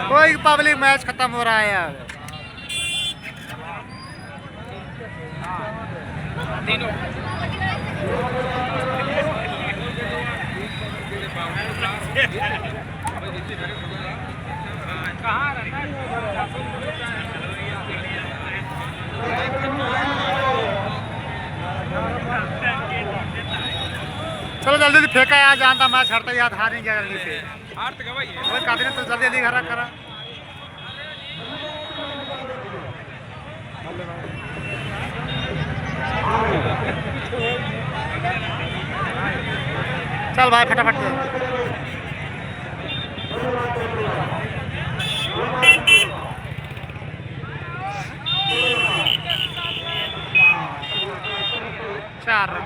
कोई public match खत्म हो रहा है यार। चलो जल्दी से फेंका यार, जानता मैच हारता याद हार नहीं गया जल्दी से। हार तो गवाई है काफी तो जल्दी जल्दी घर करा। चल भाई फटाफट। चार रन।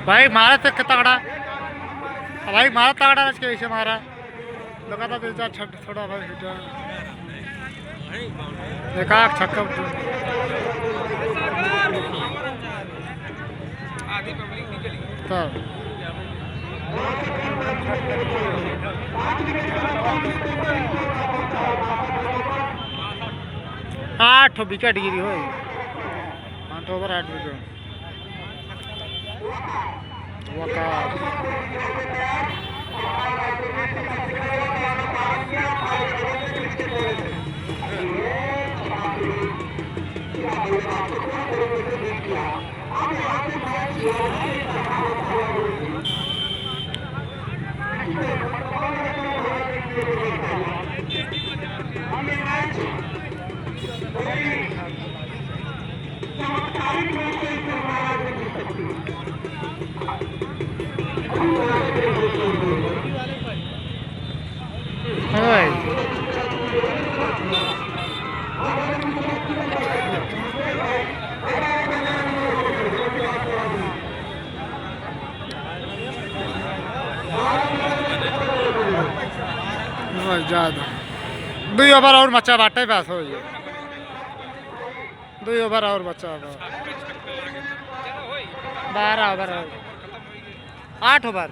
भाई मारा तो तगड़ा, भाई मारा तगड़ा के ऐसे मारा लगा था तीन चार थोड़ा भाई एक आख छक्का। आठ विकेट गिरी हो, 8 ओवर 8 विकेट। ज़्यादा 2 ओवर और बच्चा बाटे पास हो, 2 ओवर और बच्चा 12 ओवर 8 ओवर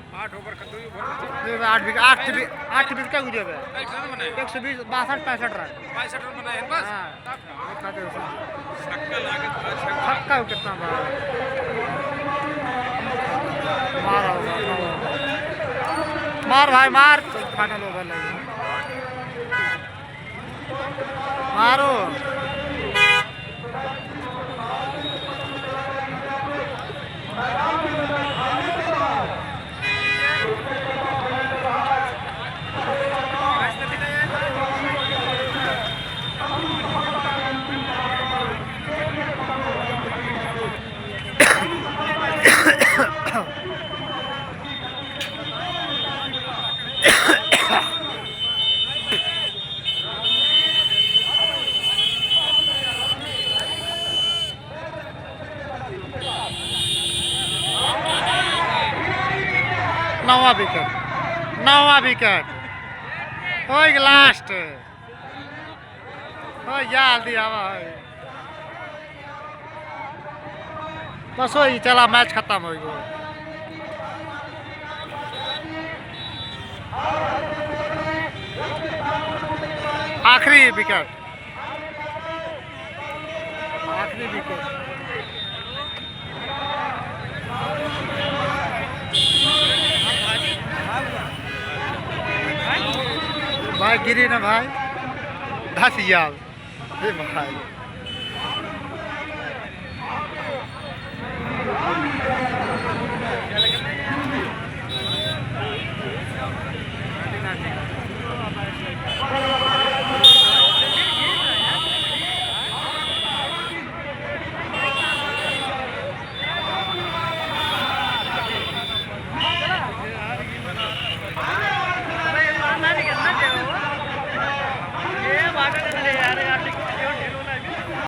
8 विकेट का गुजर है 120 62 65 रन छक्का कितना मार भाई मार फाइनल ओवर लगे मारो। नौवा विकेट हो लास्ट हो जल्दी आवा बस हो चला मैच खत्म हो गया। आखिरी विकेट, आखिरी विकेट। भाई गिरी ना भाई, 10 यार भाई।